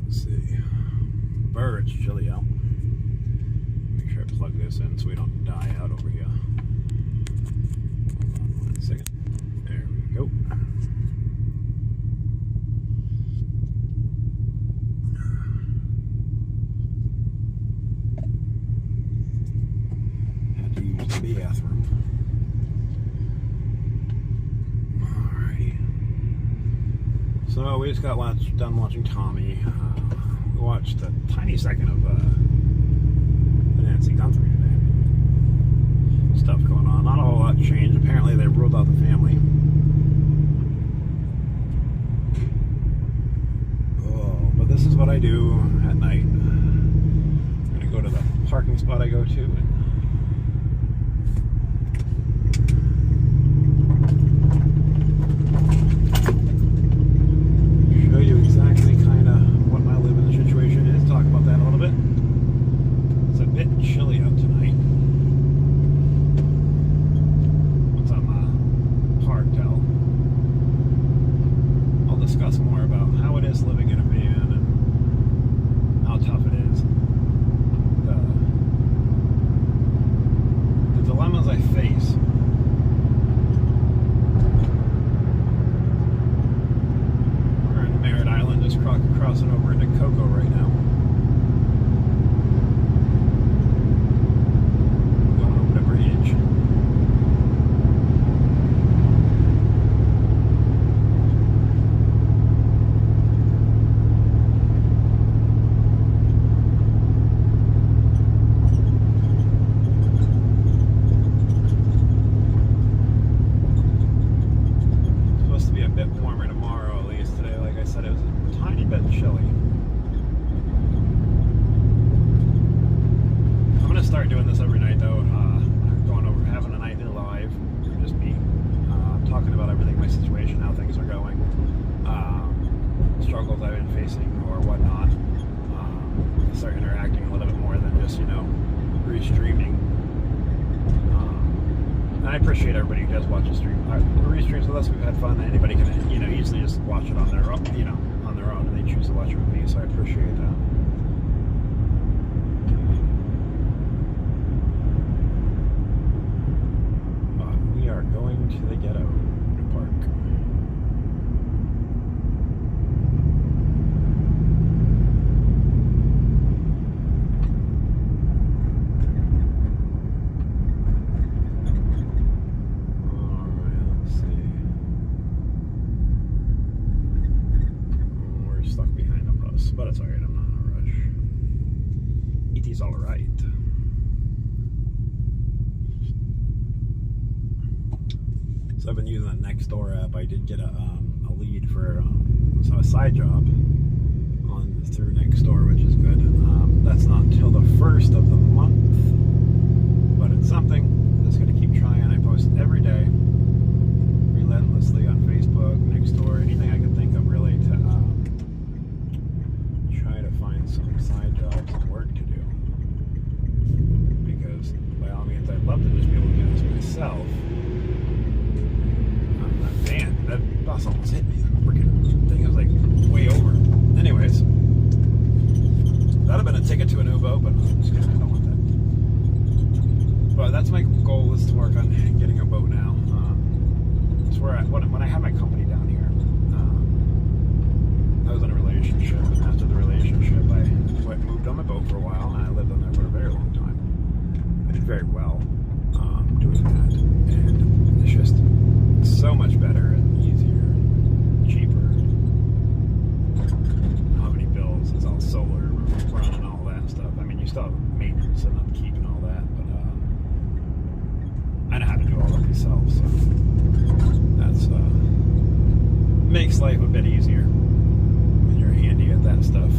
Let's see. It's chilly out. Make sure I plug this in so we don't die out over here. Hold on 1 second. There we go. Had to use the bathroom. Alrighty. So we just got done watching Tommy. We watched a tiny second of the Nancy Guthrie today. Stuff going on. Not a whole lot changed. Apparently they ruled out the family. Oh, but this is what I do at night. I'm going to go to the parking spot I go to and show you exactly kind of what my living situation is. Talk about that a little bit. It's a bit chilly out tonight. What's on my hard tell. I'll discuss more about how it is living in a van and how tough it is. The dilemmas I face. Just crossing over into Cocoa right now. Going over the bridge. It's supposed to be a bit warmer tomorrow, at least today. Like I said, it was a tiny bit chilly. I'm gonna start doing this every night though. Going over, having a nightly live, just me, talking about everything, my situation, how things are going, struggles I've been facing or whatnot. Start interacting a little bit more than just, restreaming. And I appreciate everybody who does watch the stream. The restreams with us, we've had fun. Anybody can, easily just watch it on their own, on their own, and they choose to watch it with me, so I appreciate that. But we are going to the ghetto park. But it's alright, I'm not in a rush. E.T.'s alright. So I've been using the Nextdoor app. I did get a lead for a side job through Nextdoor, which is good. That's not until the 1st of the month, but it's something. I'm just going to keep trying. I post every day, relentlessly on Facebook, Nextdoor, anything I can think of really to try to find some side jobs and work to do, because by all means I'd love to just be able to do this myself. That bus almost hit me. The freaking thing was like way over. Anyways, that'd have been a ticket to a new boat, but I'm just kidding, I don't want that. But that's my goal, is to work on getting a boat now. It's where when I had my company down here, I was in a relationship, and after the relationship, I moved on my boat for a while, and I lived on there for a very long time. I did very well doing that, and it's just so much better and easier and cheaper. How many bills? It's all solar, running and all that stuff. I mean, you still have maintenance and upkeep and all that, but I know how to do all that myself, so that's makes life a bit easier when you're handy at that stuff.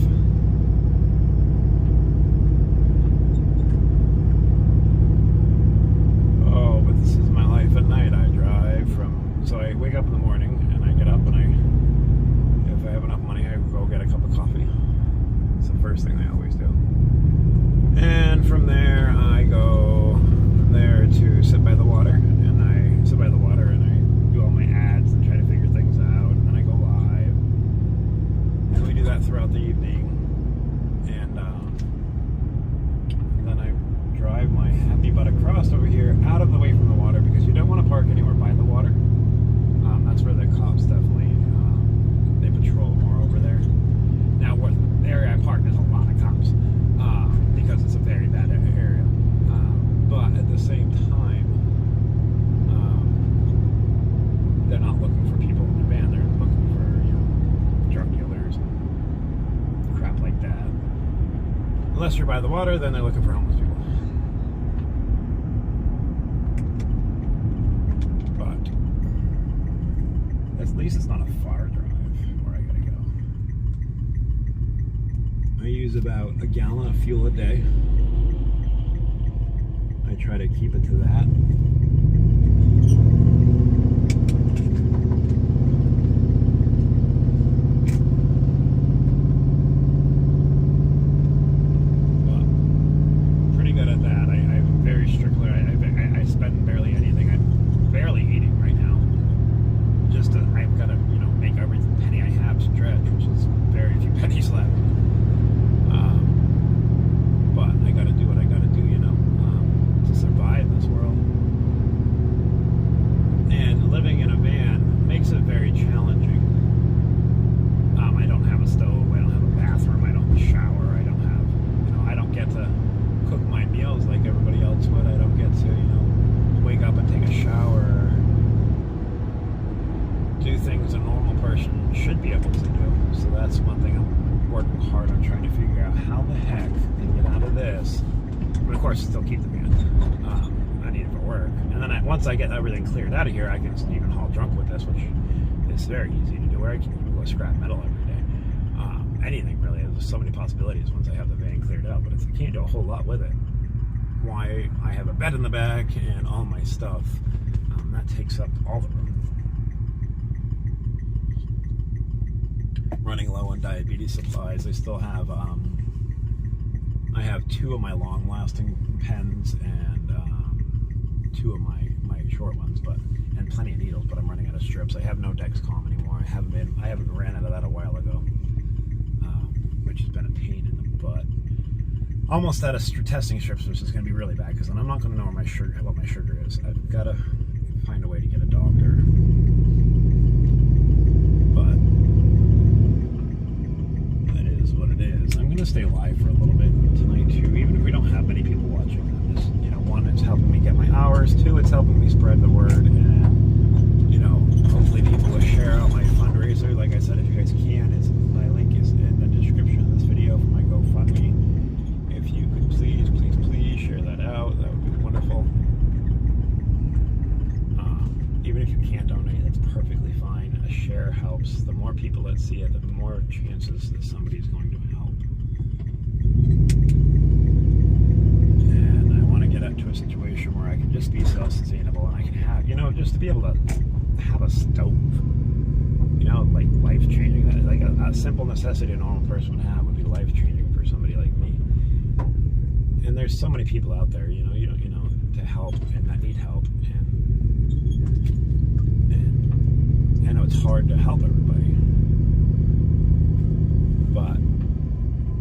Oh, but this is my life at night. I drive so I wake up in the morning and I get up and if I have enough money, I go get a cup of coffee. It's the first thing I always do. And from there, I go from there to sit by the water, and I sit by the water and I do all my ads and try to figure things out, and then I go live. And we do that throughout the evening. it's a very bad area. But at the same time, they're not looking for people in the van. They're looking for, drug dealers and crap like that. Unless you're by the water, then they're looking for homeless people. But at least it's not a far drive where I gotta go. I use about a gallon of fuel a day. I try to keep it to that. But pretty good at that. I'm very strictly. I spend barely anything. I'm barely eating right now. Just I've got to make every penny I have stretch, which is very few pennies left. But I got to do what I got to do, to survive this world. And living in a van makes it very challenging. I don't have a stove, I don't have a bathroom, I don't shower, I don't have, I don't get to cook my meals like everybody else would. I don't get to, wake up and take a shower, do things a normal person should be able to do. So that's one thing I'm working hard on, trying to figure out how the heck to get out of this. But of course, still keep the van. I need it for work. And then once I get everything cleared out of here, I can even haul junk with this, which is very easy to do. Where I can even go scrap metal every day. Anything really. There's so many possibilities once I have the van cleared out, but I can't do a whole lot with it. Why I have a bed in the back and all my stuff. That takes up all the room. Running low on diabetes supplies. I still have I have 2 of my long-lasting pens and 2 of my short ones, and plenty of needles. But I'm running out of strips. I have no Dexcom anymore. I haven't ran out of that a while ago, which has been a pain in the butt. Almost out of testing strips, which is going to be really bad because then I'm not going to know what my sugar is. I've got to find a way to get a doctor. But it is what it is. I'm going to stay live for a little bit tonight too, even if we don't have many people watching. I'm just, one, it's helping me get my hours. 2, it's helping me spread the word, and hopefully people will share out my fundraiser. Like I said, if you guys can, my link is in the description of this video for my GoFundMe. If you could please share that out, that would be wonderful. Even if you can't donate, that's perfectly fine. A share helps. The more people that see it, the more chances that somebody's going to help. And I want to get up to a situation where I can just be self-sustainable, and I can have, just to be able to have a stove. Like life-changing. Like a simple necessity a normal person would have would be life-changing for somebody like me. And there's so many people out there, to help and that need help. And I know it's hard to help everybody, but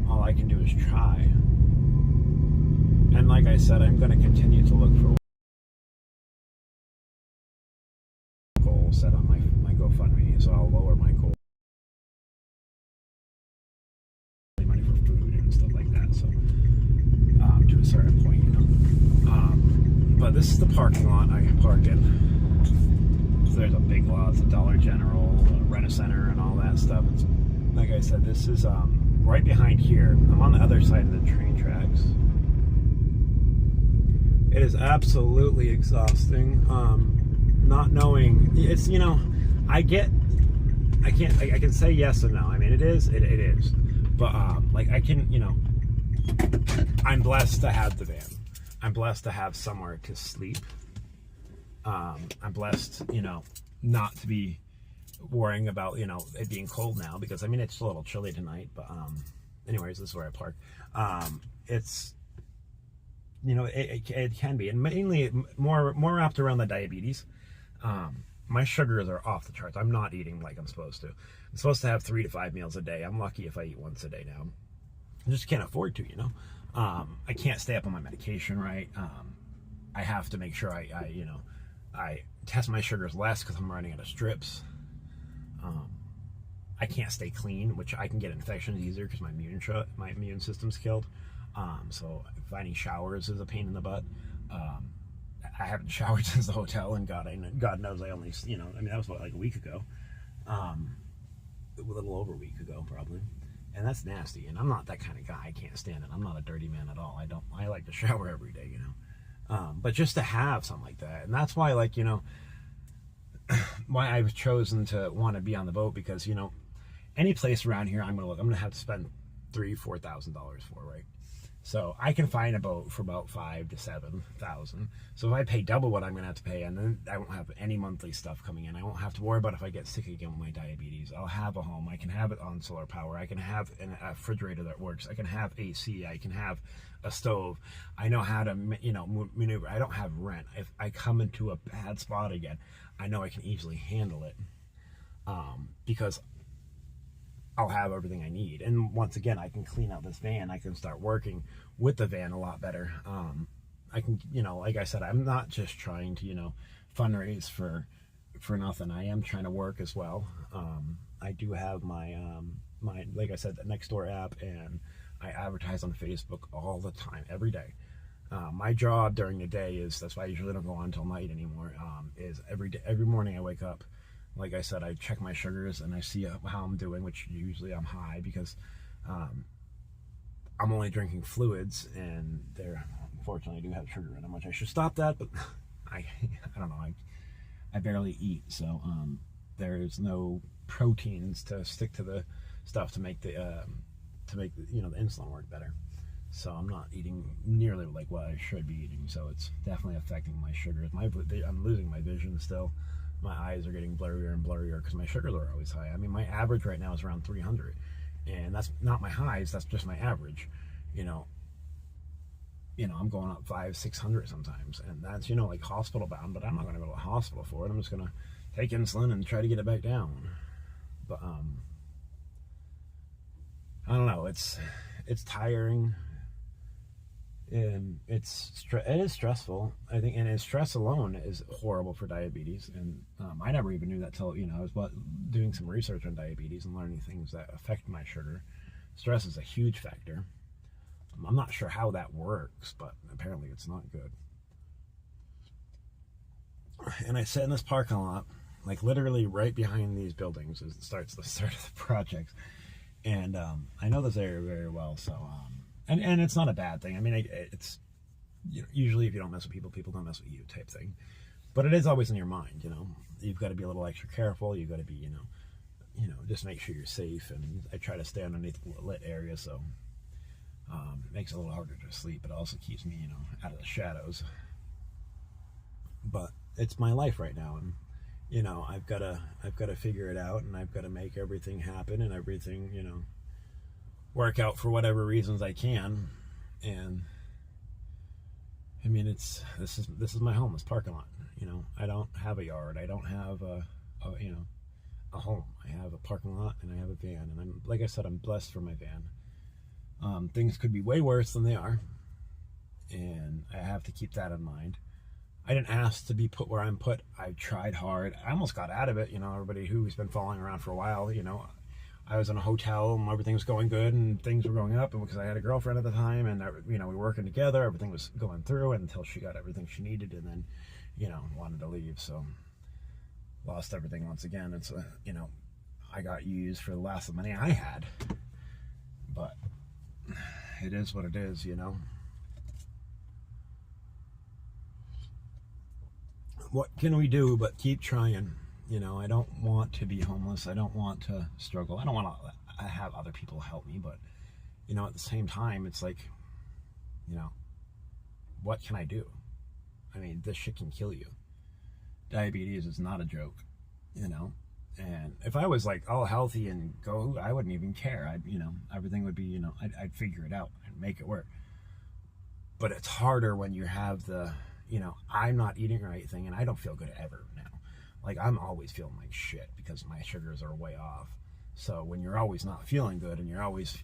all I can do is try. And like I said, I'm going to continue to look for goals set on my GoFundMe, so I'll lower my goal. Money for food and stuff like that, so to a certain point, but this is the parking lot I park in. So there's a big lot, it's a Dollar General, Rent-A-Center, and all that stuff. It's, like I said, this is right behind here. I'm on the other side of the train tracks. It is absolutely exhausting. Not knowing, it's, I can say yes and no. I mean, it is, but I can, I'm blessed to have the van. I'm blessed to have somewhere to sleep. I'm blessed, not to be worrying about, it being cold now, because, it's a little chilly tonight, but, anyways, this is where I park. It's, it can be, and mainly more wrapped around the diabetes. My sugars are off the charts. I'm not eating like I'm supposed to. I'm supposed to have 3 to 5 meals a day. I'm lucky if I eat once a day now. I just can't afford to, I can't stay up on my medication, right? I have to make sure I test my sugars less because I'm running out of strips. I can't stay clean, which I can get infections easier because my immune system's killed. So finding showers is a pain in the butt. I haven't showered since the hotel, and God knows I only, I mean, that was like a week ago, a little over a week ago probably, and that's nasty. And I'm not that kind of guy. I can't stand it. I'm not a dirty man at all. I like to shower every day, but just to have something like that, and that's why, like, why I've chosen to want to be on the boat, because any place around here I'm gonna have to spend $3,000-$4,000 for, right? So I can find a boat for about $5,000 to $7,000. So if I pay double what I'm gonna have to pay, and then I won't have any monthly stuff coming in. I won't have to worry about if I get sick again with my diabetes. I'll have a home. I can have it on solar power. I can have a refrigerator that works. I can have AC. I can have a stove. I know how to maneuver. I don't have rent. If I come into a bad spot again, I know I can easily handle it, because I'll have everything I need. And once again, I can clean out this van. I can start working with the van a lot better. I can, like I said, I'm not just trying to, fundraise for nothing. I am trying to work as well. I do have my, like I said, the Nextdoor app, and I advertise on Facebook all the time, every day. My job during the day that's why I usually don't go on until night anymore, is every morning I wake up. Like I said, I check my sugars and I see how I'm doing, which usually I'm high, because I'm only drinking fluids, and they're, unfortunately, do have sugar in them, which I should stop that, but I don't know, I barely eat, so there's no proteins to stick to the stuff to make the insulin work better. So I'm not eating nearly like what I should be eating, so it's definitely affecting my sugars. I'm losing my vision still. My eyes are getting blurrier and blurrier because my sugars are always high. I mean, my average right now is around 300, and that's not my highs, that's just my average. I'm going up 500-600 sometimes, and that's like hospital bound, but I'm not going to go to the hospital for it. I'm just going to take insulin and try to get it back down. But I don't know, it's tiring, and it is stressful, I think, and stress alone is horrible for diabetes. And I never even knew that till I was doing some research on diabetes and learning things that affect my sugar. Stress is a huge factor. I'm not sure how that works, but apparently it's not good. And I sit in this parking lot, like literally right behind these buildings as it starts the start of the project, and I know this area very well, so and it's not a bad thing. I mean, it's usually if you don't mess with people, people don't mess with you, type thing. But it is always in your mind. You've got to be a little extra careful. You've got to be just make sure you're safe. And I try to stay underneath lit areas, so makes it a little harder to sleep. But it also keeps me out of the shadows. But it's my life right now, and I've got to figure it out, and I've got to make everything happen, and everything work out for whatever reasons I can. And I mean, this is my home, this parking lot. I don't have a yard. I don't have a home. I have a parking lot, and I have a van, and like I said, I'm blessed for my van. Things could be way worse than they are, and I have to keep that in mind. I didn't ask to be put where I'm put. I tried hard. I almost got out of it. Everybody who's been following around for a while, I was in a hotel and everything was going good and things were going up, and because I had a girlfriend at the time, and we were working together, everything was going through until she got everything she needed, and then wanted to leave. So lost everything once again, and so I got used for the last money I had. But it is what it is. What can we do but keep trying? I don't want to be homeless. I don't want to struggle. I don't want to have other people help me, but at the same time, it's like, what can I do? I mean, this shit can kill you. Diabetes is not a joke, and if I was like all healthy and go, I wouldn't even care. Everything would be, I'd figure it out and make it work. But it's harder when you have the, I'm not eating right thing, and I don't feel good ever now. Like, I'm always feeling like shit because my sugars are way off. So when you're always not feeling good, and you're always,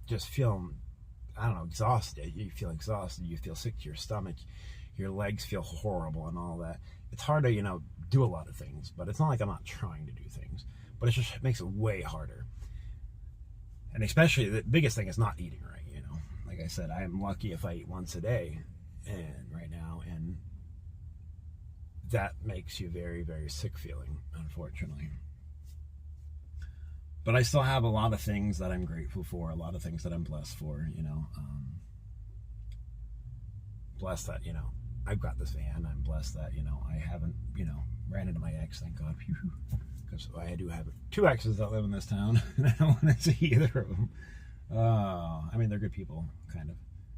just feeling, I don't know, exhausted. You feel exhausted. You feel sick to your stomach. Your legs feel horrible and all that. It's hard to, do a lot of things. But it's not like I'm not trying to do things. But it just makes it way harder. And especially, the biggest thing is not eating right, I said, I am lucky if I eat once a day, and right now, and that makes you very, very sick feeling, unfortunately. But I still have a lot of things that I'm grateful for, a lot of things that I'm blessed for, blessed that, I've got this van. I'm blessed that, I haven't, ran into my ex, thank God. Because I do have 2 exes that live in this town, and I don't want to see either of them. I mean, they're good people, kind of,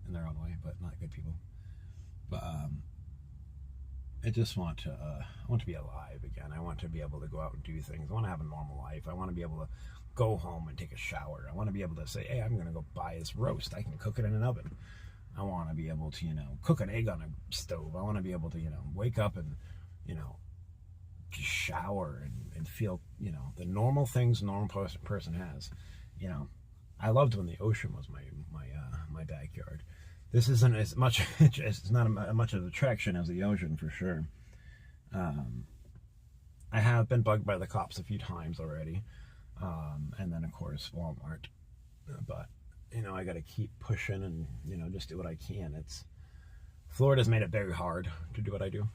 in their own way, but not good people. But I just want to be alive again. I want to be able to go out and do things. I want to have a normal life. I want to be able to go home and take a shower. I want to be able to say, hey, I'm going to go buy this roast. I can cook it in an oven. I want to be able to, cook an egg on a stove. I want to be able to, wake up and, shower and feel, the normal things a normal person has. I loved when the ocean was my backyard. This isn't as much, it's not much of an attraction as the ocean, for sure. I have been bugged by the cops a few times already. And then, of course, Walmart. But, I got to keep pushing and, just do what I can. Florida's made it very hard to do what I do,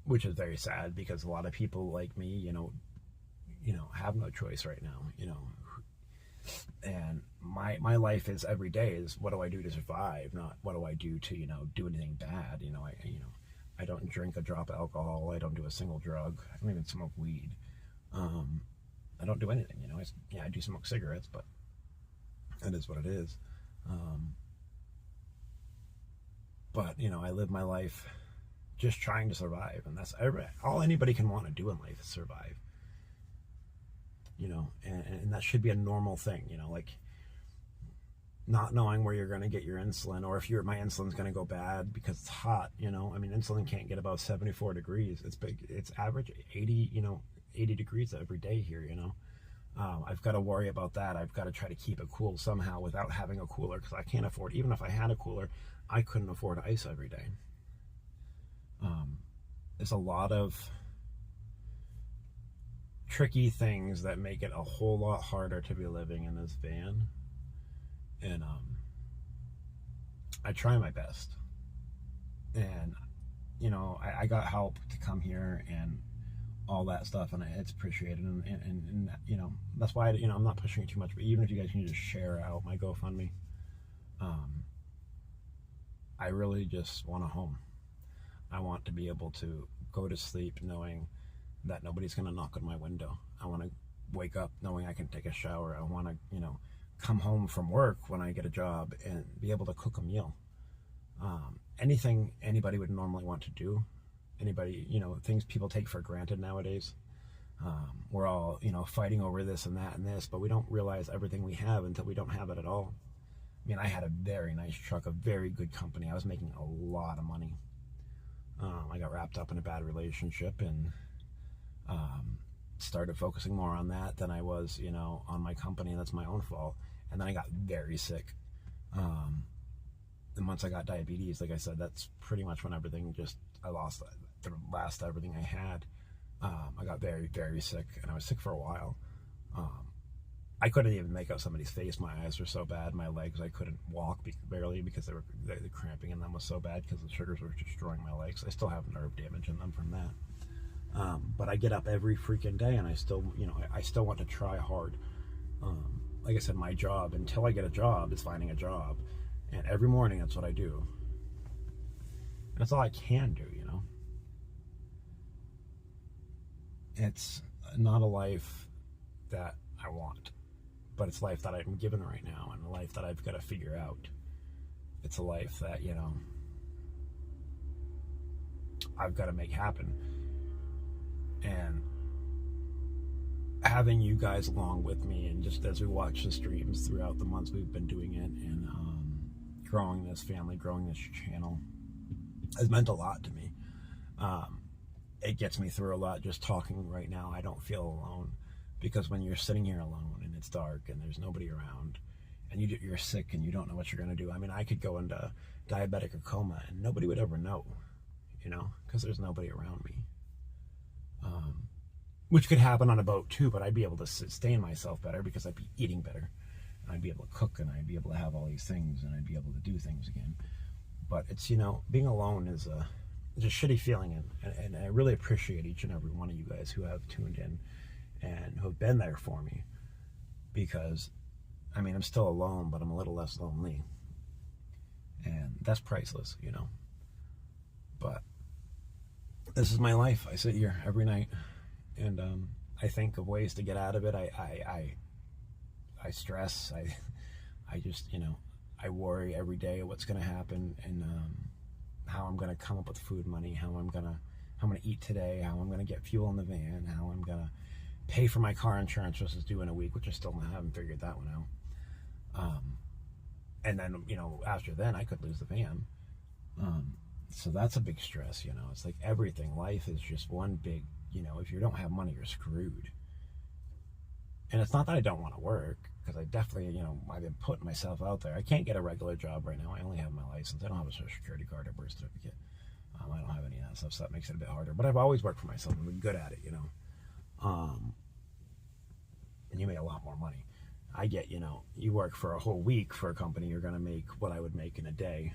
which is very sad because a lot of people like me, have no choice right now, and my life is every day is what do I do to survive, not what do I do to, do anything bad. I don't drink a drop of alcohol. I don't do a single drug. I don't even smoke weed. I don't do anything, I do smoke cigarettes, but it is what it is. But, I live my life just trying to survive, and that's all anybody can want to do in life is survive. And that should be a normal thing, like not knowing where you're going to get your insulin, or if my insulin's going to go bad because it's hot, I mean, insulin can't get above 74 degrees. It's big. It's average 80, 80 degrees every day here, I've got to worry about that. I've got to try to keep it cool somehow without having a cooler, because I can't afford, even if I had a cooler, I couldn't afford ice every day. There's a lot of tricky things that make it a whole lot harder to be living in this van. And I try my best. And, I got help to come here and all that stuff, and it's appreciated. And that's why, I'm not pushing it too much, but even if you guys can just share out my GoFundMe, I really just want a home. I want to be able to go to sleep knowing that nobody's going to knock on my window. I want to wake up knowing I can take a shower. I want to, come home from work when I get a job and be able to cook a meal. Anything anybody would normally want to do. Anybody, things people take for granted nowadays. We're all, fighting over this and that and this, but we don't realize everything we have until we don't have it at all. I mean, I had a very nice truck, a very good company. I was making a lot of money. I got wrapped up in a bad relationship and started focusing more on that than I was, on my company. That's my own fault. And then I got very sick. And once I got diabetes, like I said, that's pretty much when everything I lost everything I had. I got very, very sick, and I was sick for a while. I couldn't even make out somebody's face. My eyes were so bad. My legs, I couldn't walk barely because the cramping in them was so bad because the sugars were destroying my legs. I still have nerve damage in them from that. But I get up every freaking day, and I still, I still want to try hard. Like I said, my job, until I get a job, is finding a job. And every morning, that's what I do. That's all I can do, It's not a life that I want, but it's a life that I'm given right now, and a life that I've got to figure out. It's a life that, I've got to make happen. And having you guys along with me, and just as we watch the streams throughout the months we've been doing it, and growing this family, growing this channel, has meant a lot to me. It gets me through a lot. Just talking right now, I don't feel alone, because when you're sitting here alone and it's dark and there's nobody around, and you're sick and you don't know what you're going to do. I mean, I could go into diabetic or coma and nobody would ever know, because there's nobody around me. Which could happen on a boat too, but I'd be able to sustain myself better because I'd be eating better. I'd be able to cook, and I'd be able to have all these things, and I'd be able to do things again. But it's, being alone is a shitty feeling, and I really appreciate each and every one of you guys who have tuned in and who have been there for me, because I'm still alone, but I'm a little less lonely, and that's priceless, But this is my life. I sit here every night, and I think of ways to get out of it. I stress. I just, I worry every day what's going to happen, and how I'm going to come up with food money, how I'm going to eat today, how I'm going to get fuel in the van, how I'm going to pay for my car insurance, which is due in a week, which I still haven't figured that one out. And then, after then I could lose the van. So that's a big stress, It's like everything. Life is just one big, if you don't have money, you're screwed. And it's not that I don't want to work, because I definitely, I've been putting myself out there. I can't get a regular job right now. I only have my license. I don't have a social security card or birth certificate. I don't have any of that stuff, so that makes it a bit harder. But I've always worked for myself. I've been good at it, And you make a lot more money. I get, you work for a whole week for a company, you're going to make what I would make in a day.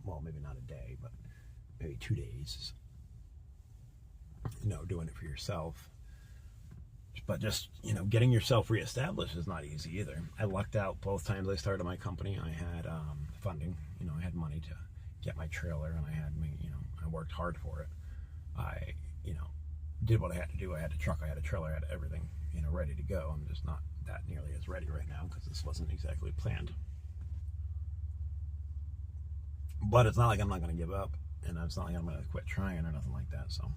Well, maybe not a day, but maybe 2 days. Doing it for yourself. But just, getting yourself reestablished is not easy either. I lucked out both times I started my company. I had funding. I had money to get my trailer, and I had, I worked hard for it. I, did what I had to do. I had a truck, I had a trailer, I had everything, ready to go. I'm just not that nearly as ready right now, because this wasn't exactly planned. But it's not like I'm not going to give up, and it's not like I'm going to quit trying or nothing like that, so.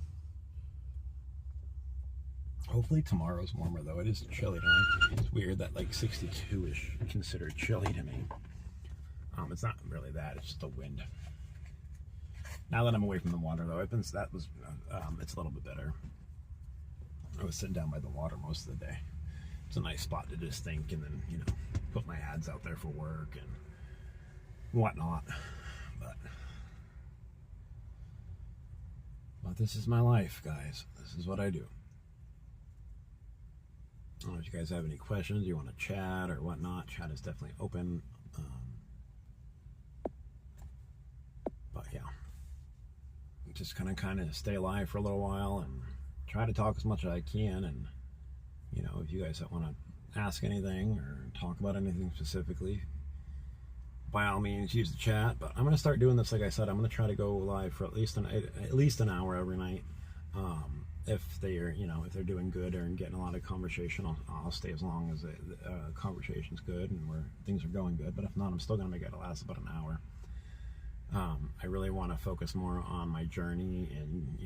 Hopefully tomorrow's warmer, though. It is chilly tonight. It's weird that like 62 is considered chilly to me. It's not really that. It's just the wind. Now that I'm away from the water, though, it's a little bit better. I was sitting down by the water most of the day. It's a nice spot to just think, and then put my ads out there for work and whatnot. But this is my life, guys. This is what I do. I don't know if you guys have any questions, you want to chat or whatnot. Chat is definitely open. But yeah, just kind of stay alive for a little while and try to talk as much as I can. And if you guys want to ask anything or talk about anything specifically, by all means use the chat. But I'm going to start doing this. Like I said, I'm going to try to go live for at least an hour every night. If they're doing good or getting a lot of conversation, I'll stay as long as the conversation's good and where things are going good. But if not, I'm still going to make it last about an hour. I really want to focus more on my journey, and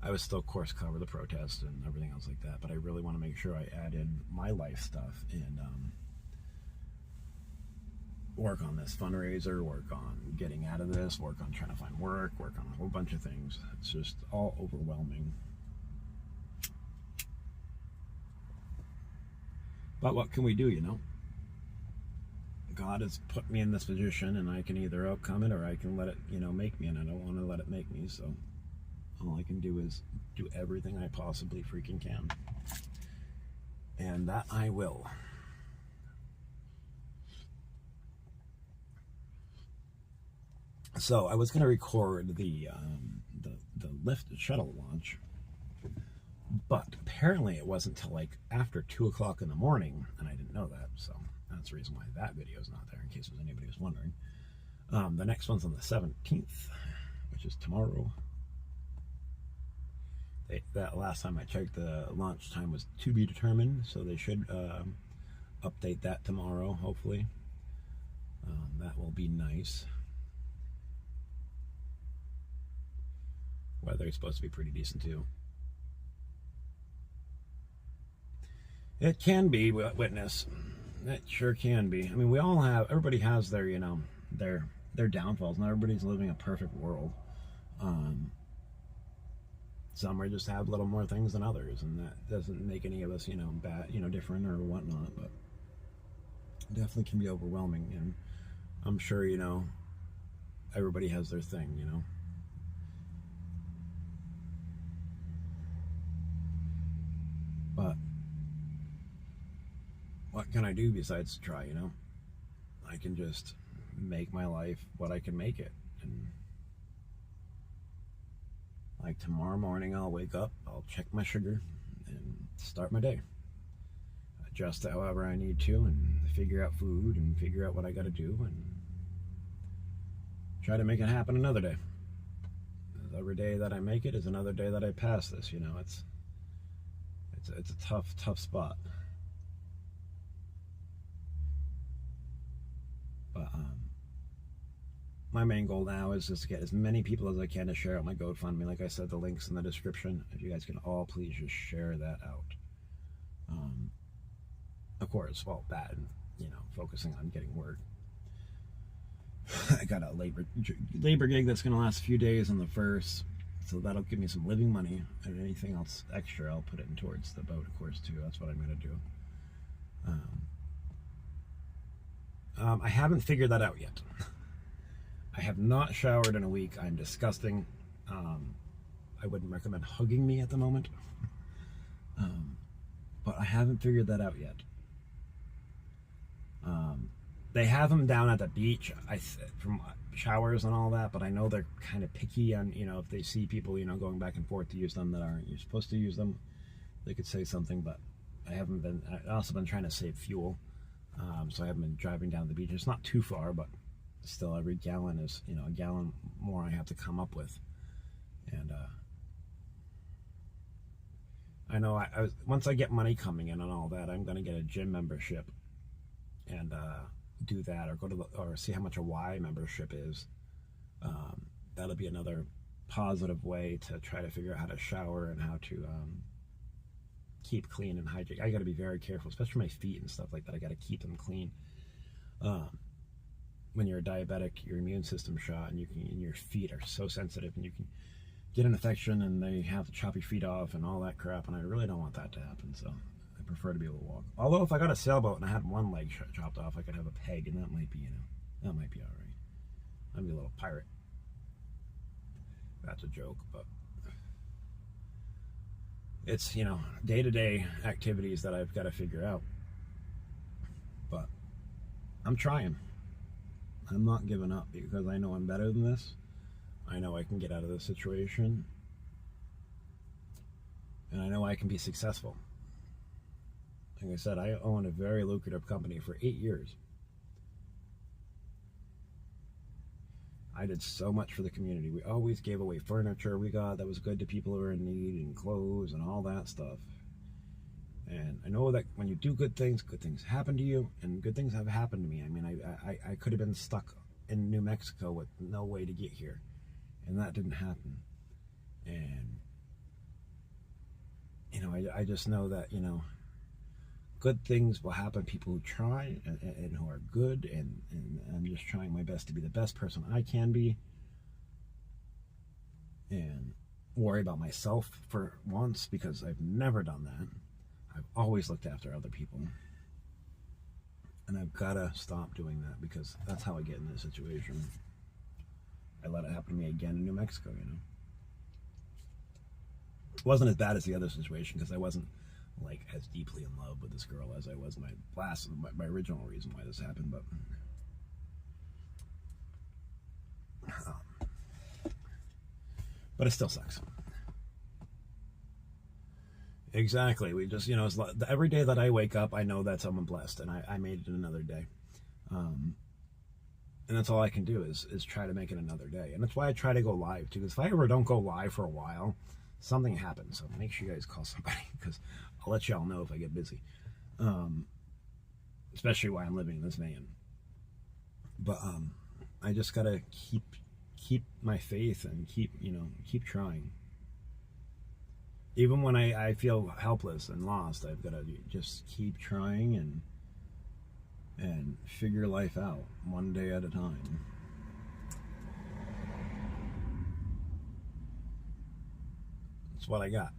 I would still course cover the protest and everything else like that, but I really want to make sure I add in my life stuff and work on this fundraiser, work on getting out of this, work on trying to find work on a whole bunch of things. It's just all overwhelming. But what can we do, God has put me in this position, and I can either overcome it or I can let it, make me, and I don't want to let it make me, so all I can do is do everything I possibly freaking can. And that I will. So I was going to record the Lyft shuttle launch, but apparently it wasn't till like after 2 o'clock in the morning, and I didn't know that, so that's the reason why that video is not there, in case anybody was wondering. The next one's on the 17th, which is tomorrow. That last time I checked, the launch time was to be determined, so they should update that tomorrow, hopefully. That will be nice. Weather is supposed to be pretty decent too. It can be, witness. It sure can be. I mean, everybody has their, their downfalls. Not everybody's living a perfect world. Some are just have a little more things than others, and that doesn't make any of us, bad, different or whatnot, but it definitely can be overwhelming, and I'm sure, everybody has their thing, But what can I do besides try, you know? I can just make my life what I can make it. And like tomorrow morning, I'll wake up, I'll check my sugar and start my day. Adjust it however I need to and figure out food and figure out what I got to do and try to make it happen another day. Every day that I make it is another day that I pass this, you know. It's a tough spot. But my main goal now is just to get as many people as I can to share out my GoFundMe. Like I said, the link's in the description. If you guys can all please just share that out. Of course, well, that and, you know, focusing on getting work. I got a labor gig that's going to last a few days on the 1st, so that'll give me some living money, and anything else extra I'll put it in towards the boat, of course, too. That's what I'm going to do. I haven't figured that out yet. I have not showered in a week. I'm disgusting. I wouldn't recommend hugging me at the moment. But I haven't figured that out yet. They have them down at the beach, from showers and all that, but I know they're kind of picky on, you know, if they see people, you know, going back and forth to use them that aren't you're supposed to use them, they could say something. But I've also been trying to save fuel, so I haven't been driving down to the beach. It's not too far, but still every gallon is, you know, a gallon more I have to come up with. And I know once I get money coming in and all that, I'm going to get a gym membership and do that, or or see how much a Y membership is. That'll be another positive way to try to figure out how to shower and how to keep clean and hydrate. I got to be very careful, especially my feet and stuff like that. I got to keep them clean. When you're a diabetic, your immune system shot, and your feet are so sensitive, and you can get an infection, and they have to chop your feet off and all that crap. And I really don't want that to happen. So I prefer to be able to walk. Although if I got a sailboat and I had one leg chopped off, I could have a peg, and that might be, you know, that might be all right. I'd be a little pirate. That's a joke, but it's, you know, day-to-day activities that I've got to figure out. But I'm trying. I'm not giving up because I know I'm better than this. I know I can get out of this situation. And I know I can be successful. Like I said, I owned a very lucrative company for 8 years. I did so much for the community. We always gave away furniture we got that was good to people who were in need, and clothes and all that stuff. And I know that when you do good things happen to you, and good things have happened to me. I mean, I could have been stuck in New Mexico with no way to get here, and that didn't happen. And, you know, I just know that, you know, good things will happen to people who try and who are good, and I'm just trying my best to be the best person I can be, and worry about myself for once, because I've never done that. I've always looked after other people, and I've got to stop doing that, because that's how I get in this situation. I let it happen to me again in New Mexico, you know. It wasn't as bad as the other situation, because I wasn't like as deeply in love with this girl as I was my original reason why this happened, but it still sucks. Exactly. We just, you know, it's like, every day that I wake up, I know that I'm blessed, and I made it another day. And that's all I can do is try to make it another day. And that's why I try to go live too, because if I ever don't go live for a while, something happens. So make sure you guys call somebody, because I'll let y'all know if I get busy. Especially while I'm living in this van. But I just gotta keep my faith and keep trying. Even when I feel helpless and lost, I've got to just keep trying and figure life out one day at a time. That's what I got.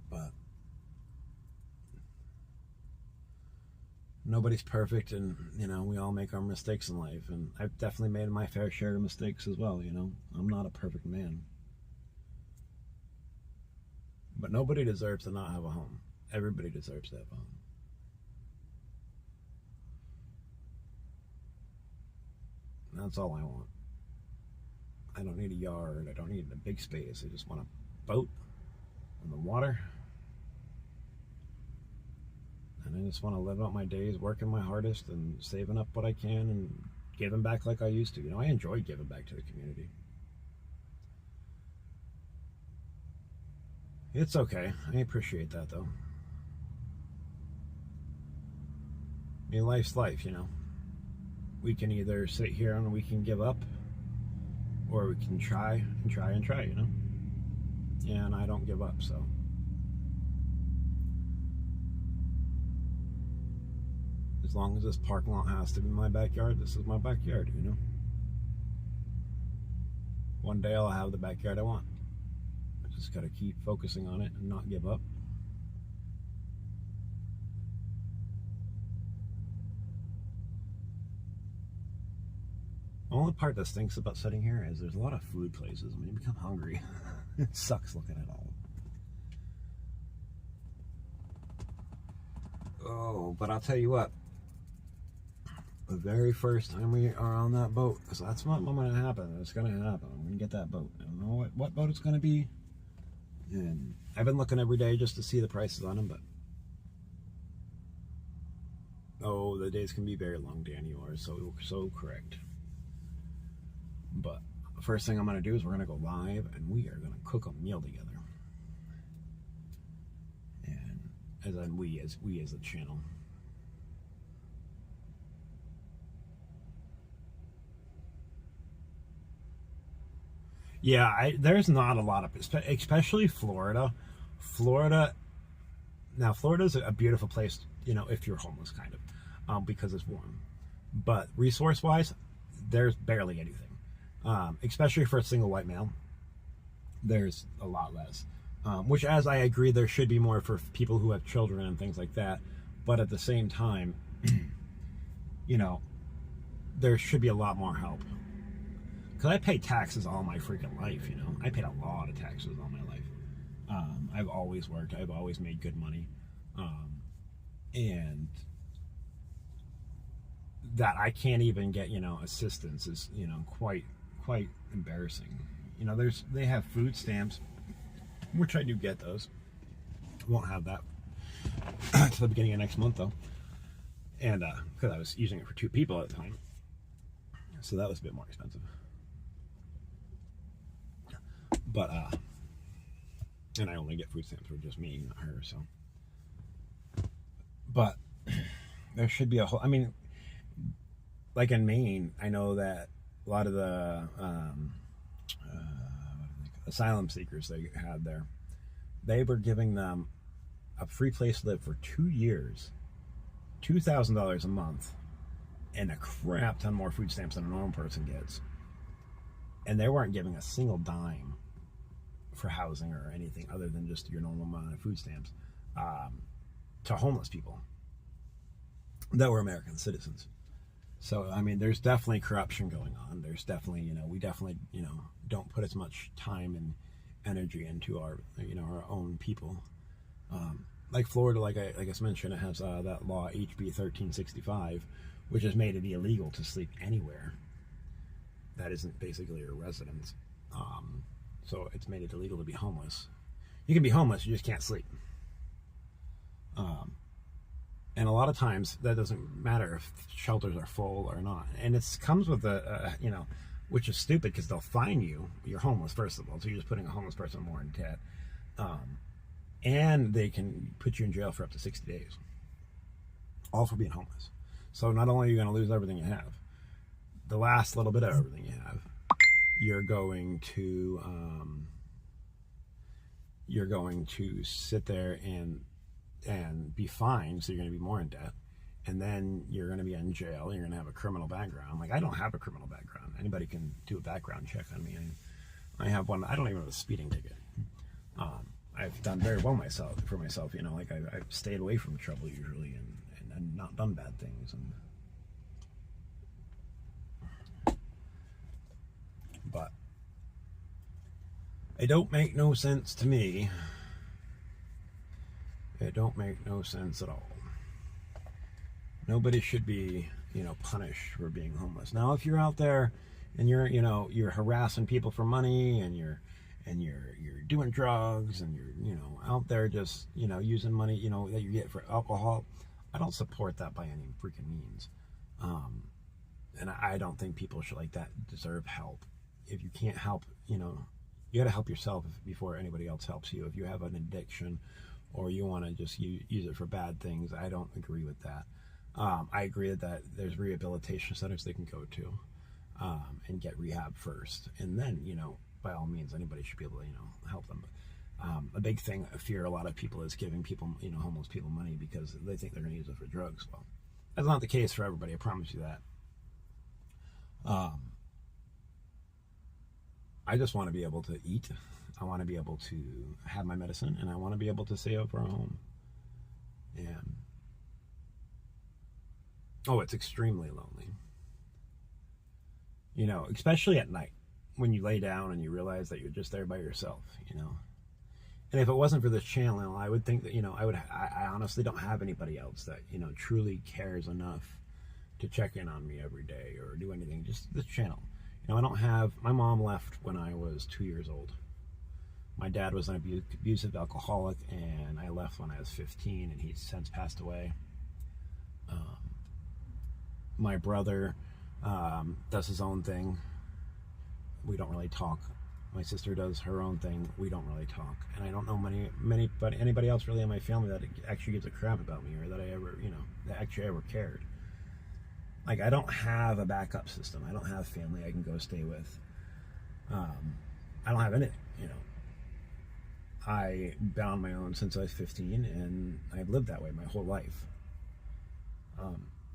But nobody's perfect, and, you know, we all make our mistakes in life, and I've definitely made my fair share of mistakes as well, you know. I'm not a perfect man. But nobody deserves to not have a home. Everybody deserves to have fun. That's all I want. I don't need a yard. I don't need a big space. I just want a boat on the water. And I just want to live out my days working my hardest and saving up what I can and giving back like I used to. You know, I enjoy giving back to the community. It's okay. I appreciate that, though. I mean, life's life, you know. We can either sit here and we can give up, or we can try and try and try, you know. And I don't give up, so. As long as this parking lot has to be my backyard, this is my backyard, you know. One day I'll have the backyard I want. I just gotta keep focusing on it and not give up. The only part that stinks about sitting here is there's a lot of food places. I mean, you become hungry. It sucks looking at all. Oh, but I'll tell you what. The very first time we are on that boat, because that's what going to happen. It's going to happen. I'm going to get that boat. I don't know what boat it's going to be. And I've been looking every day just to see the prices on them, but oh, the days can be very long, Dan. You are so correct. But the first thing I'm going to do is we're going to go live and we are going to cook a meal together. And as in we as the channel. Yeah, there's not a lot of, especially Florida. Now Florida's a beautiful place, you know, if you're homeless, kind of, because it's warm. But resource-wise, there's barely anything. Especially for a single white male, there's a lot less. Which, as I agree, there should be more for people who have children and things like that. But at the same time, you know, there should be a lot more help. Because I pay taxes all my freaking life, you know. I paid a lot of taxes all my life. I've always worked. I've always made good money. And that I can't even get, you know, assistance is, you know, quite embarrassing. You know, they have food stamps, which I do get those. Won't have that to the beginning of next month, though. And because I was using it for 2 people at the time. So that was a bit more expensive. But, and I only get food stamps for just me, not her, so. But there should be a whole, I mean, like in Maine, I know that a lot of the asylum seekers they had there, they were giving them a free place to live for 2 years, $2,000 a month, and a crap ton more food stamps than a normal person gets. And they weren't giving a single dime for housing or anything other than just your normal amount of food stamps to homeless people that were American citizens. So, I mean, there's definitely corruption going on. There's definitely, you know, we definitely, you know, don't put as much time and energy into our, you know, our own people. Like Florida, like I mentioned, it has that law HB 1365, which has made it illegal to sleep anywhere that isn't basically your residence. So it's made it illegal to be homeless. You can be homeless, you just can't sleep. And a lot of times that doesn't matter if shelters are full or not. And it comes with a you know, which is stupid because they'll fine you. You're homeless, first of all, so you're just putting a homeless person more in debt. And they can put you in jail for up to 60 days, all for being homeless. So not only are you going to lose everything you have, the last little bit of everything you have, you're going to sit there and be fined, so you're going to be more in debt, and then you're going to be in jail. You're going to have a criminal background. Like, I don't have a criminal background. Anybody can do a background check on me. I have one. I don't even have a speeding ticket. I've done very well for myself. You know, like I've stayed away from trouble usually, and not done bad things. But it don't make no sense to me It don't make no sense at all. Nobody should be, punished for being homeless. Now, if you're out there and you're harassing people for money, and you're doing drugs, and you're out there just using money that you get for alcohol, I don't support that by any freaking means. And I don't think people should like that deserve help. If you can't help, you got to help yourself before anybody else helps you. If you have an addiction, or you want to just use it for bad things, I don't agree with that. I agree that there's rehabilitation centers they can go to, and get rehab first, and then by all means anybody should be able to help them. A big thing, I fear a lot of people, is giving people, homeless people, money because they think they're going to use it for drugs. Well, that's not the case for everybody, I promise you that. I just want to be able to eat. I want to be able to have my medicine, and I want to be able to stay up for a home. And it's extremely lonely. Especially at night when you lay down and you realize that you're just there by yourself. And if it wasn't for this channel, I would think that I honestly don't have anybody else that truly cares enough to check in on me every day or do anything. Just this channel. I don't have. My mom left when I was 2 years old. My dad was an abusive alcoholic, and I left when I was 15, and he's since passed away. My brother does his own thing. We don't really talk. My sister does her own thing. We don't really talk. And I don't know anybody else really in my family that actually gives a crap about me, or that I ever, that actually ever cared. Like, I don't have a backup system. I don't have family I can go stay with. I don't have anything, I've been on my own since I was 15, and I've lived that way my whole life.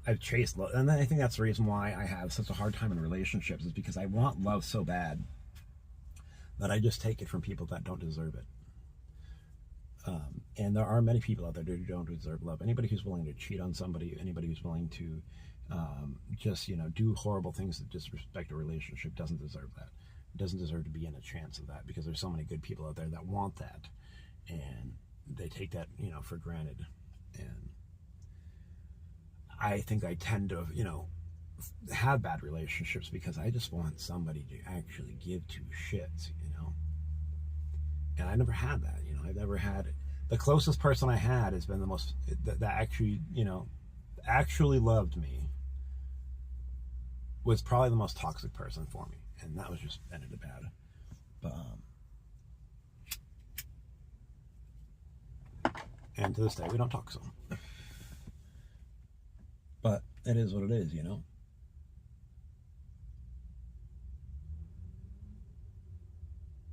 I've chased love, and I think that's the reason why I have such a hard time in relationships, is because I want love so bad that I just take it from people that don't deserve it. And there are many people out there who don't deserve love. Anybody who's willing to cheat on somebody, anybody who's willing to just do horrible things that disrespect a relationship, doesn't deserve that. Doesn't deserve to be in a chance of that, because there's so many good people out there that want that, and they take that for granted. And I think I tend to have bad relationships because I just want somebody to actually give two shits, and I never had that. I've never had it. The closest person I had has been the most that actually actually loved me, was probably the most toxic person for me, and that was just ended bad. But and to this day we don't talk, so. But it is what it is,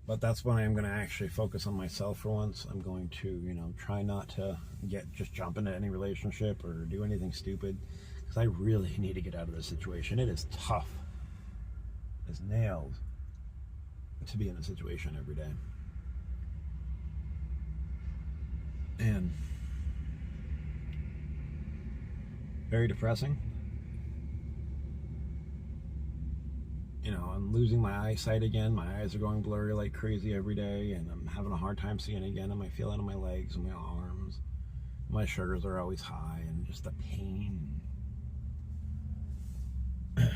But that's when I am going to actually focus on myself for once. I'm going to, try not to just jump into any relationship or do anything stupid, because I really need to get out of this situation. It is tough as nails to be in a situation every day. And very depressing. I'm losing my eyesight again. My eyes are going blurry like crazy every day, and I'm having a hard time seeing again, and I feel it in my legs and my arms. My sugars are always high, and just the pain.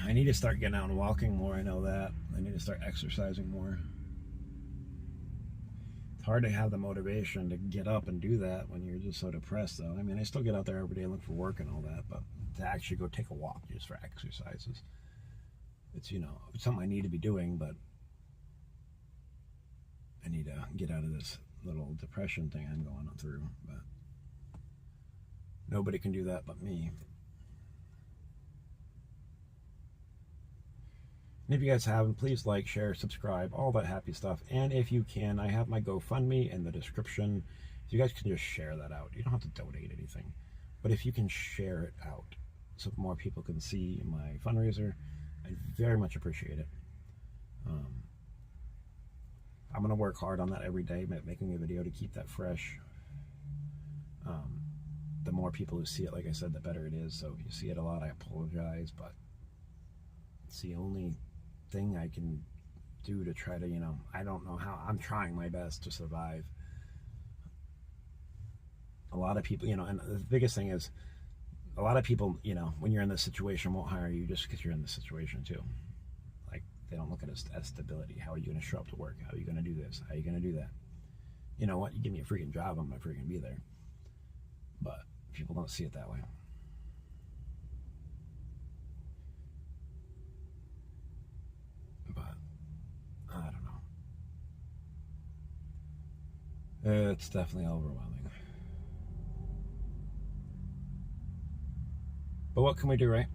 I need to start getting out and walking more, I know that. I need to start exercising more. It's hard to have the motivation to get up and do that when you're just so depressed, though. I mean, I still get out there every day and look for work and all that, but to actually go take a walk just for exercises, it's it's something I need to be doing, but I need to get out of this little depression thing I'm going through. But nobody can do that but me. And if you guys haven't, please like, share, subscribe, all that happy stuff. And if you can, I have my GoFundMe in the description. If you guys can just share that out. You don't have to donate anything, but if you can share it out so more people can see my fundraiser, I very much appreciate it. I'm going to work hard on that every day, making a video to keep that fresh. The more people who see it, like I said, the better it is. So if you see it a lot, I apologize, but it's the only thing I can do to try to, I don't know how. I'm trying my best to survive A lot of people, and the biggest thing is a lot of people, when you're in this situation, won't hire you just because you're in this situation too. Like, they don't look at it as stability. How are you going to show up to work? How are you going to do this? How are you going to do that? You know what? You give me a freaking job, I'm going to freaking be there. But people don't see it that way. But I don't know. It's definitely overwhelming. But what can we do, right?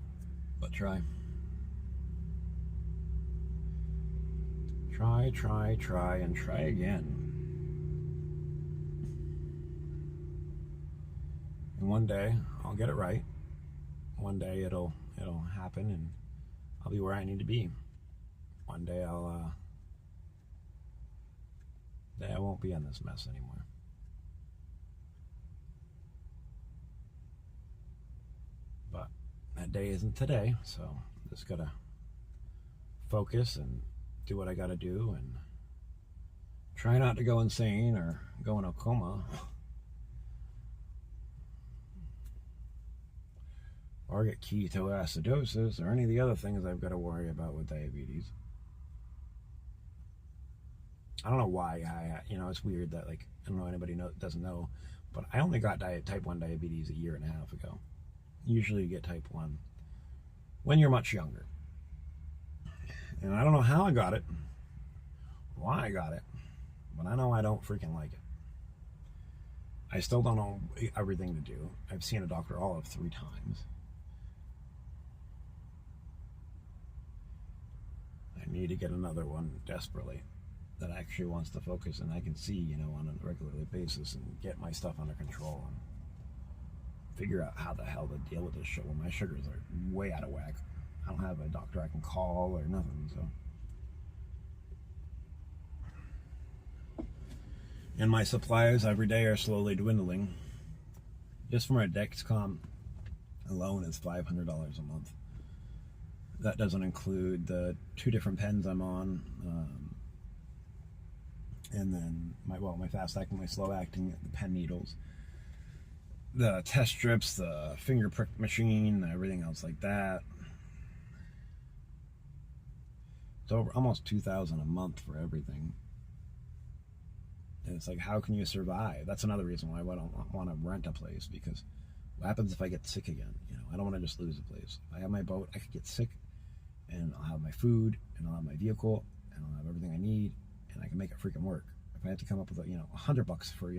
But try. Try, and try again. And one day I'll get it right. One day it'll happen, and I'll be where I need to be. One day I won't be in this mess anymore. But that day isn't today, so I'm just gotta focus and do what I gotta do, and try not to go insane or go in a coma, or get ketoacidosis, or any of the other things I've got to worry about with diabetes. I don't know why it's weird that, like, I don't know, anybody doesn't know, but I only got type 1 diabetes a year and a half ago. Usually you get type 1 when you're much younger. And I don't know how I got it, why I got it, but I know I don't freaking like it. I still don't know everything to do. I've seen a doctor all of 3 times. I need to get another one desperately that actually wants to focus, and I can see, on a regular basis, and get my stuff under control and figure out how the hell to deal with this shit when my sugars are way out of whack. I don't have a doctor I can call or nothing, so. And my supplies every day are slowly dwindling. Just for my Dexcom alone is $500 a month. That doesn't include the 2 different pens I'm on, and then my fast acting, my slow acting, the pen needles, the test strips, the finger prick machine, everything else like that. It's over almost $2,000 a month for everything. And it's like, how can you survive? That's another reason why I don't want to rent a place, because what happens if I get sick again? I don't want to just lose a place. If I have my boat, I could get sick, and I'll have my food, and I'll have my vehicle, and I'll have everything I need, and I can make it freaking work. If I have to come up with $100 for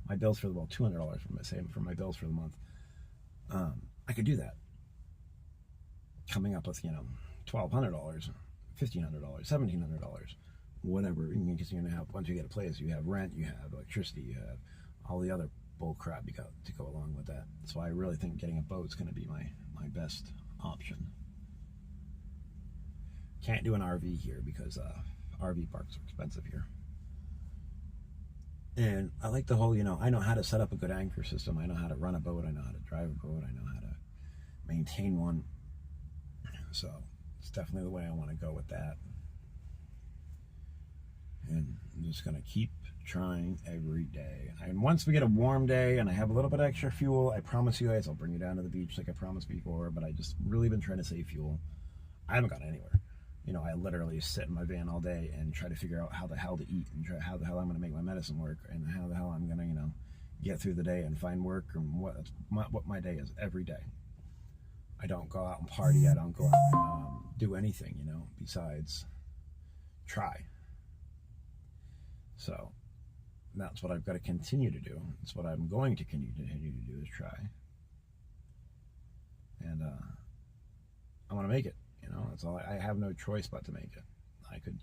my bills for $200 for my bills for the month, I could do that. Coming up with $1,200, $1,500, $1,700, whatever. Because you're gonna have, once you get a place, you have rent, you have electricity, you have all the other bull crap you got to go along with that. So I really think getting a boat is going to be my best option. Can't do an RV here because RV parks are expensive here. And I like the whole, I know how to set up a good anchor system. I know how to run a boat. I know how to drive a boat. I know how to maintain one. So it's definitely the way I want to go with that. And I'm just going to keep trying every day. And once we get a warm day and I have a little bit of extra fuel, I promise you guys I'll bring you down to the beach like I promised before, but I just really been trying to save fuel. I haven't gone anywhere. I literally sit in my van all day and try to figure out how the hell to eat, and try how the hell I'm going to make my medicine work, and how the hell I'm going to, get through the day and find work, and what my day is every day. I don't go out and party. I don't go out and do anything, besides try. So that's what I've got to continue to do. That's what I'm going to continue to do, is try. And I want to make it. That's all. I have no choice but to make it. I could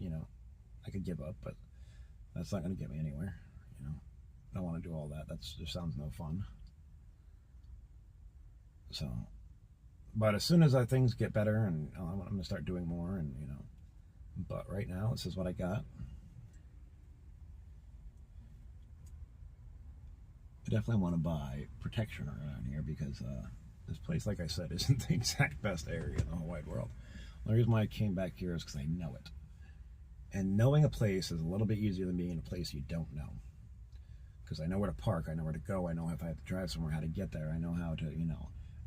give up, but that's not going to get me anywhere. I don't want to do all that. That just sounds no fun. So, but as soon as things get better, and I'm going to start doing more, and but right now this is what I got. I definitely want to buy protection around here, because this place, like I said, isn't the exact best area in the whole wide world. The reason why I came back here is because I know it. And knowing a place is a little bit easier than being in a place you don't know. because I know where to park, I know where to go, I know if I have to drive somewhere, how to get there, I know how to,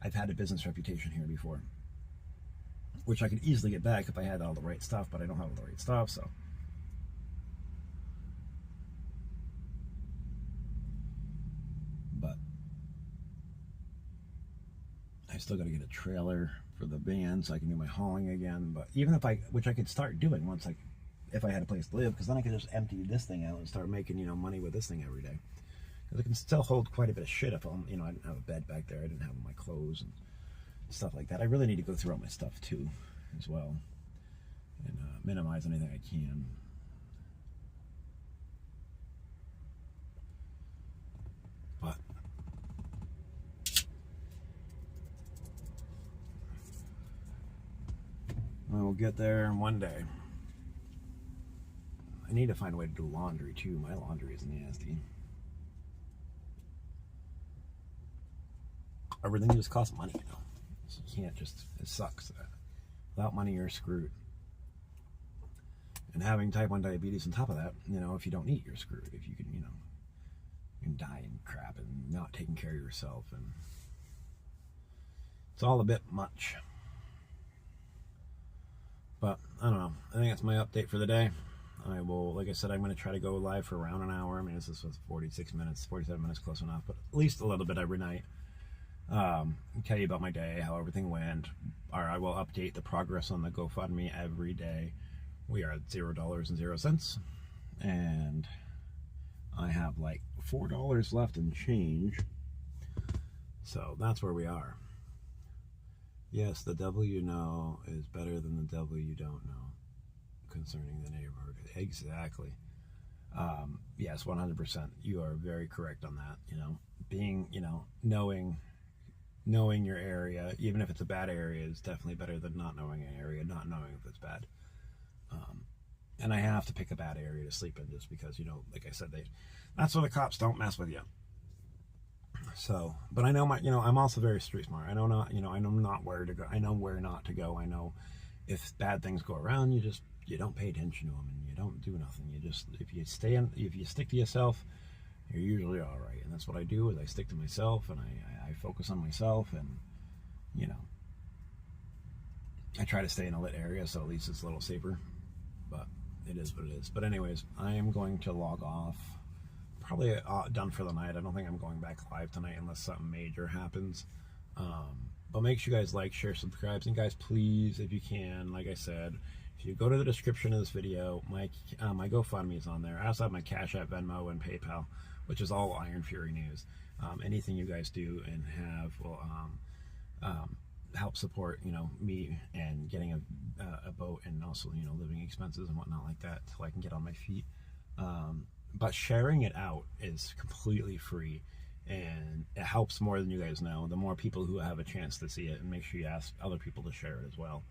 I've had a business reputation here before, which I could easily get back if I had all the right stuff, but I don't have all the right stuff, so. But I still got to get a trailer for the van so I can do my hauling again. But even if which I could start doing once if I had a place to live, because then I could just empty this thing out and start making, money with this thing every day. Because it can still hold quite a bit of shit if I didn't have a bed back there, I didn't have my clothes and stuff like that. I really need to go through all my stuff too, as well, and minimize anything I can. But I will get there one day. I need to find a way to do laundry too. My laundry is nasty. Everything just costs money, So you can't just, it sucks. Without money, you're screwed. And having type 1 diabetes on top of that, if you don't eat, you're screwed. If you can, you can die and crap and not taking care of yourself. And it's all a bit much. But I don't know. I think that's my update for the day. I will, like I said, I'm going to try to go live for around an hour. I mean, this was 46 minutes, 47 minutes, close enough, but at least a little bit every night. Tell you about my day, how everything went, or I will update the progress on the GoFundMe every day. We are at $0.00, and I have like $4 left in change, so that's where we are. Yes, the devil you know is better than the devil you don't know concerning the neighborhood. Exactly. Yes, 100%. You are very correct on that. Being, knowing your area, even if it's a bad area, is definitely better than not knowing an area, not knowing if it's bad. And I have to pick a bad area to sleep in just because, like I said, that's where the cops don't mess with you. So, but I know I'm also very street smart. I know I know not where to go. I know where not to go. I know if bad things go around, you don't pay attention to them and you don't do nothing. You just, if you stick to yourself, you're usually all right. And that's what I do, is I stick to myself and I focus on myself, and, I try to stay in a lit area, so at least it's a little safer, but it is what it is. But anyways, I am going to log off. Probably done for the night. I don't think I'm going back live tonight unless something major happens. But make sure you guys like, share, subscribe, and guys, please, if you can, like I said, if you go to the description of this video, my GoFundMe is on there. I also have my Cash App, Venmo, and PayPal, which is all Iron Fury News. Anything you guys do and have will help support, me and getting a boat, and also, living expenses and whatnot like that, till I can get on my feet. But sharing it out is completely free, and it helps more than you guys know. The more people who have a chance to see it, and make sure you ask other people to share it as well.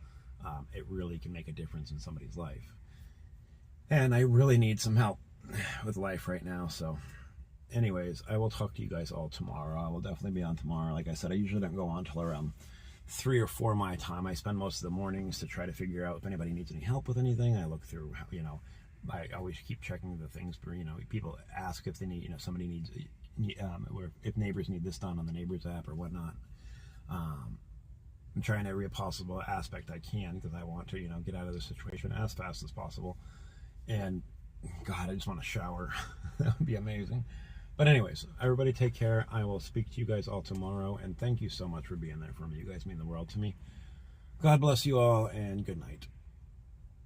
It really can make a difference in somebody's life. And I really need some help with life right now. So anyways, I will talk to you guys all tomorrow. I will definitely be on tomorrow. Like I said, I usually don't go on till around 3 or 4 my time. I spend most of the mornings to try to figure out if anybody needs any help with anything. I look through, I always keep checking the things for, people ask if they need, somebody needs, if neighbors need this done on the neighbors app or whatnot. I'm trying every possible aspect I can, because I want to, get out of this situation as fast as possible. And God, I just want to shower. That would be amazing. But anyways, everybody take care. I will speak to you guys all tomorrow, and thank you so much for being there for me. You guys mean the world to me. God bless you all, and good night.